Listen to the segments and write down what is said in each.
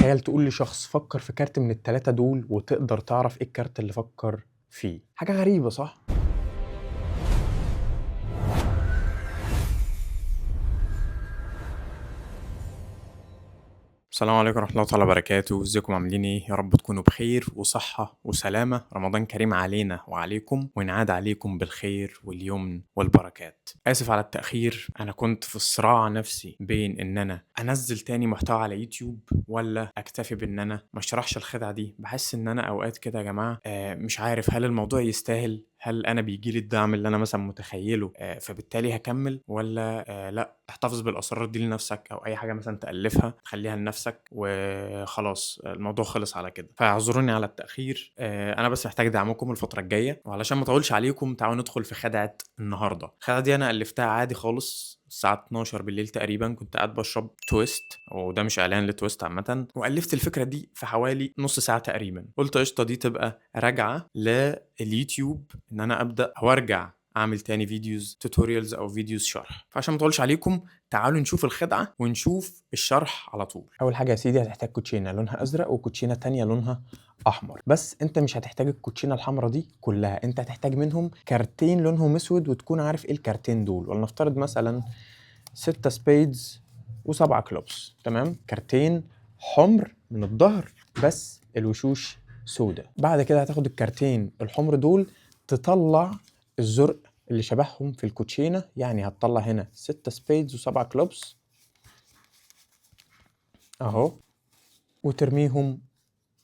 تخيل تقول لشخص فكر في كارت من التلاتة دول وتقدر تعرف ايه الكارت اللي فكر فيه. حاجة غريبة صح؟ السلام عليكم ورحمة الله تعالى وبركاته، ازيكم عاملين ايه؟ يا رب تكونوا بخير وصحة وسلامة. رمضان كريم علينا وعليكم، وينعاد عليكم بالخير واليمن والبركات. آسف على التأخير، أنا كنت في صراع نفسي بين إن أنا أنزل تاني محتوى على يوتيوب ولا أكتفي بإن أنا ما اشرحش الخدعة دي. بحس إن أنا أوقات كده يا جماعة مش عارف هل الموضوع يستاهل، هل أنا بيجيلي الدعم اللي أنا مثلا متخيله فبالتالي هكمل، ولا لأ تحتفظ بالأسرار دي لنفسك، أو أي حاجة مثلا تألفها تخليها لنفسك وخلاص الموضوع خلص على كده. فاعذروني على التأخير، أنا بس محتاج دعمكم الفترة الجاية. وعلشان ما أطولش عليكم تعالوا ندخل في خدعة النهاردة. الخدعة دي أنا ألفتها عادي خالص الساعة 12 بالليل تقريبا، كنت قاعد بشرب تويست، وده مش إعلان لتويست عامة، وألفت الفكرة دي في حوالي نص ساعة تقريبا. قلت قشطة دي تبقى راجعة لليوتيوب إن أنا أبدأ أو أرجع اعمل تاني فيديوز توتوريالز او فيديوز شرح. فعشان ما اطولش عليكم تعالوا نشوف الخدعه ونشوف الشرح على طول. اول حاجه يا سيدي هتحتاج كوتشينه لونها ازرق وكوتشينه تانية لونها احمر، بس انت مش هتحتاج الكوتشينه الحمراء دي كلها، انت هتحتاج منهم كارتين لونهم اسود، وتكون عارف ايه الكارتين دول. ولنفترض مثلا 6 سبيدز و7 كلوبس، تمام؟ كارتين حمر من الظهر بس الوشوش سودة. بعد كده هتاخد الكارتين الحمر دول تطلع الزرق اللي شبههم في الكوتشينة، يعني هتطلع هنا 6 سبيدز و7 كلوبس اهو، وترميهم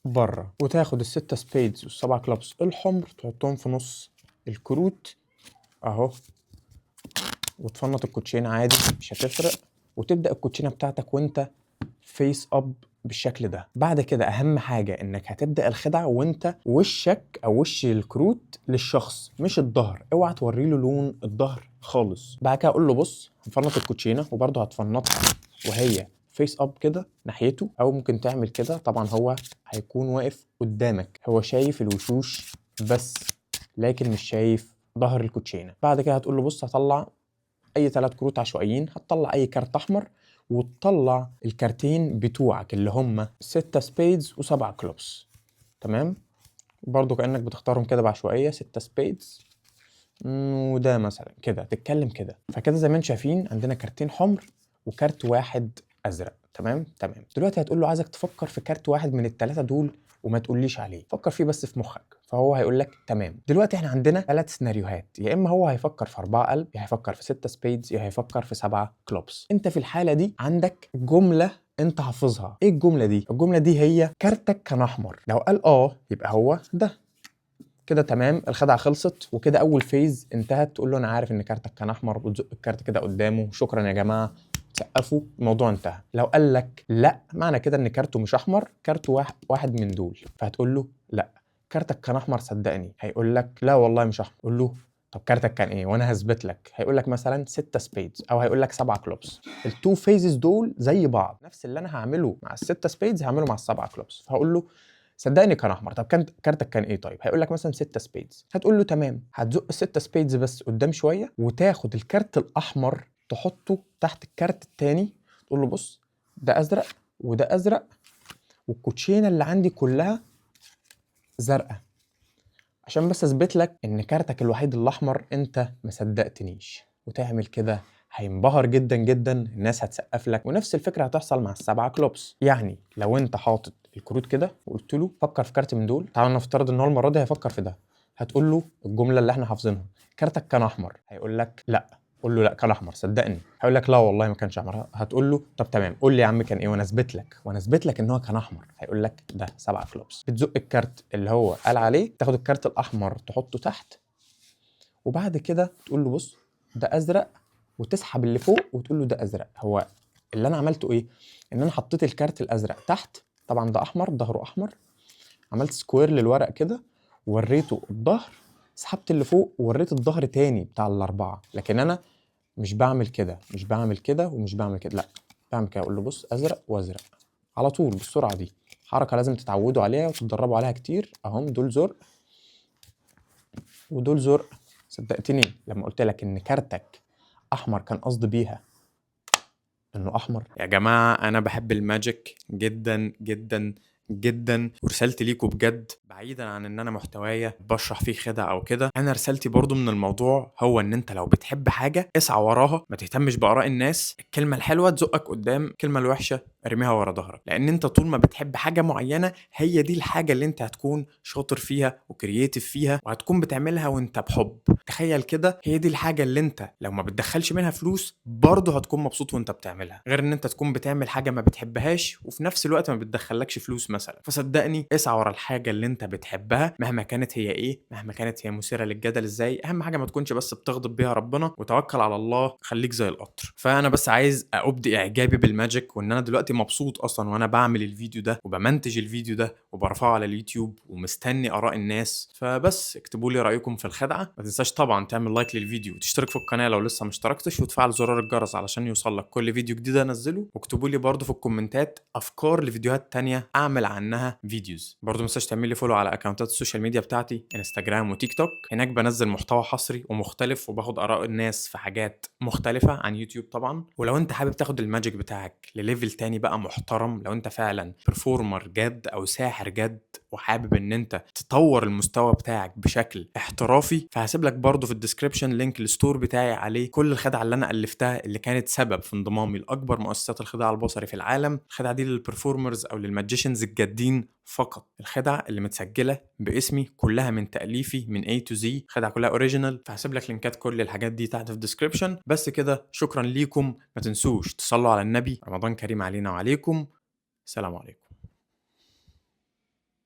بره، وتاخد الستة سبيدز والسبعة كلوبس الحمر تحطهم في نص الكروت اهو، وتفنط الكوتشينة عادي مش هتفرق، وتبدأ الكوتشينة بتاعتك وانت فيس اب بالشكل ده. بعد كده اهم حاجة انك هتبدأ الخدعة وانت وشك او وش الكروت للشخص مش الظهر، اوعى توري له لون الظهر خالص. بعد كده اقول له بص هنفنط الكوتشينة، وبرضه هتفنطها وهي فيس اب كده ناحيته، او ممكن تعمل كده، طبعا هو هيكون واقف قدامك، هو شايف الوشوش بس لكن مش شايف ظهر الكوتشينة. بعد كده هتقول له بص هطلع اي 3 كروت عشوائيين، هتطلع اي كارت احمر وتطلع الكارتين بتوعك اللي هم 6 سبيدز و7 كلوبس، تمام؟ برضو كأنك بتختارهم كده بعشوائية، 6 سبيدز وده مثلا كده، تتكلم كده. فكده زي ما انتم شايفين عندنا كارتين حمر وكارت واحد ازرق، تمام. دلوقتي هتقول له عايزك تفكر في كارت واحد من الثلاثه دول وما تقوليش عليه، فكر فيه بس في مخك. فهو هيقول لك تمام. دلوقتي احنا عندنا 3 سيناريوهات، يا اما هو هيفكر في 4 قلب، يا هيفكر في 6 سبيدز، يا هيفكر في 7 كلوبس. انت في الحاله دي عندك جمله انت حافظها. ايه الجمله دي؟ الجمله دي هي كارتك كان احمر، لو قال يبقى هو ده. كده تمام، الخدعه خلصت، وكده اول فيز انتهت. تقول له انا عارف ان كارتك كان احمر، وتزق الكارت كده قدامه، شكرا يا جماعه، تسقفوا، الموضوع انتهى. لو قال لك لا، معنى كده ان كارته مش احمر، كارته واحد من دول. فهتقول له لا كارتك كان احمر صدقني. هيقول لك لا والله مش احمر. قول له طب كارتك كان ايه وانا هثبت لك. هيقول لك مثلا 6 سبيدز، او هيقول لك 7 كلوبس. التو فيزز دول زي بعض، نفس اللي انا هعمله مع ال6 سبيدز هعمله مع ال7 كلوبس. فهقول له صدقني كان احمر. طب كارتك كان ايه؟ طيب هيقول لك مثلا 6 سبيدز. هتقول له تمام. هتزق ال6 سبيدز بس قدام شويه، وتاخد الكارت الاحمر تحطه تحت الكارت التاني، تقول له بص ده ازرق وده ازرق، والكوتشينه اللي عندي كلها زرقاء، عشان بس اثبت لك ان كارتك الوحيد الاحمر، انت ما صدقتنيش. وتعمل كده هينبهر جدا جدا، الناس هتسقف لك. ونفس الفكره هتحصل مع ال7 كلوبس. يعني لو انت حاطط الكروت كده وقلت له فكر في كارت من دول، تعال نفترض ان هو المره دي هيفكر في ده، هتقول له الجمله اللي احنا حافظينها، كارتك كان احمر. هيقول لك لا. قول له لا كان احمر صدقني. هيقول لك لا والله ما كانش احمر. هتقول له طب تمام قول لي يا عم كان ايه وانا اثبت لك ان هو كان احمر. هيقول لك ده 7 كلوبس. بتزق الكارت اللي هو قال عليه، تاخد الكارت الاحمر تحطه تحت، وبعد كده تقول له بص ده ازرق، وتسحب اللي فوق وتقول له ده ازرق. هو اللي انا عملته ايه؟ ان انا حطيت الكارت الازرق تحت، طبعا ده احمر ظهره احمر، عملت سكوير للورق كده ووريته الظهر، سحبت اللي فوق ووريت الظهر تاني بتاع الاربعه. لكن انا مش بعمل كده ومش بعمل كده، لا بعمل كده. اقول له بص ازرق وازرق على طول بالسرعه دي. حركه لازم تتعودوا عليها وتتدربوا عليها كتير. اهم دول زرق ودول زرق. صدقتني لما قلت لك ان كارتك احمر كان قصدي بيها انه احمر. يا جماعه انا بحب الماجيك جدا جدا جدا، ورسالتي ليكوا بجد بعيدا عن ان انا محتوايا بشرح فيه خدع او كده، انا رسالتي برضو من الموضوع هو ان انت لو بتحب حاجه اسعى وراها، ما تهتمش باراء الناس. الكلمه الحلوه تزقك قدام، الكلمه الوحشه ارميها ورا ظهرك، لان انت طول ما بتحب حاجه معينه هي دي الحاجه اللي انت هتكون شاطر فيها وكرييتيف فيها، وهتكون بتعملها وانت بحب. تخيل كده، هي دي الحاجه اللي انت لو ما بتدخلش منها فلوس برضه هتكون مبسوط وانت بتعملها، غير ان انت تكون بتعمل حاجه ما بتحبهاش وفي نفس الوقت ما بتدخلكش فلوس مثلا. فصدقني اسعى ورا الحاجه اللي انت بتحبها مهما كانت هي ايه، مهما كانت هي مثيره للجدل ازاي، اهم حاجه ما تكونش بس بتغضب بيها ربنا، وتوكل على الله خليك زي القطر. فانا بس عايز ابدي اعجابي بالماجيك، وان انا دلوقتي مبسوط اصلا وانا بعمل الفيديو ده وبمنتج الفيديو ده وبرفعه على اليوتيوب ومستني اراء الناس. فبس اكتبوا لي رايكم في الخدعه، ما تنساش طبعا تعمل لايك للفيديو وتشترك في القناه لو لسه ما اشتركتش، وتفعل زرار الجرس علشان يوصلك كل فيديو جديد انزله. واكتبوا لي برضو في الكومنتات افكار لفيديوهات تانية اعمل عنها فيديوز. برضو ما تنساش تعمل لي فولو على اكونتات السوشيال ميديا بتاعتي، انستجرام وتيك توك، هناك بنزل محتوى حصري ومختلف وباخد اراء الناس في حاجات مختلفه عن يوتيوب طبعا. ولو انت حابب تاخد الماجيك بتاعك لليفل تاني بقى محترم، لو انت فعلا برفورمر جد او ساحر جد وحابب ان انت تطور المستوى بتاعك بشكل احترافي، فهسيب لك برضو في الديسكريبشن لينك الستور بتاعي عليه كل الخدع اللي انا الفتها اللي كانت سبب في انضمامي لاكبر مؤسسات الخداع البصري في العالم. الخدع دي للبرفورمرز او للماجيشنز الجادين فقط، الخدع اللي متسجله باسمي كلها من تاليفي من A to Z، خدع كلها اوريجينال. فهسيب لك لينكات كل الحاجات دي تحت في الديسكريبشن. بس كده، شكرا ليكم، ما تنسوش تصلوا على النبي، رمضان كريم علينا وعليكم، سلام عليكم.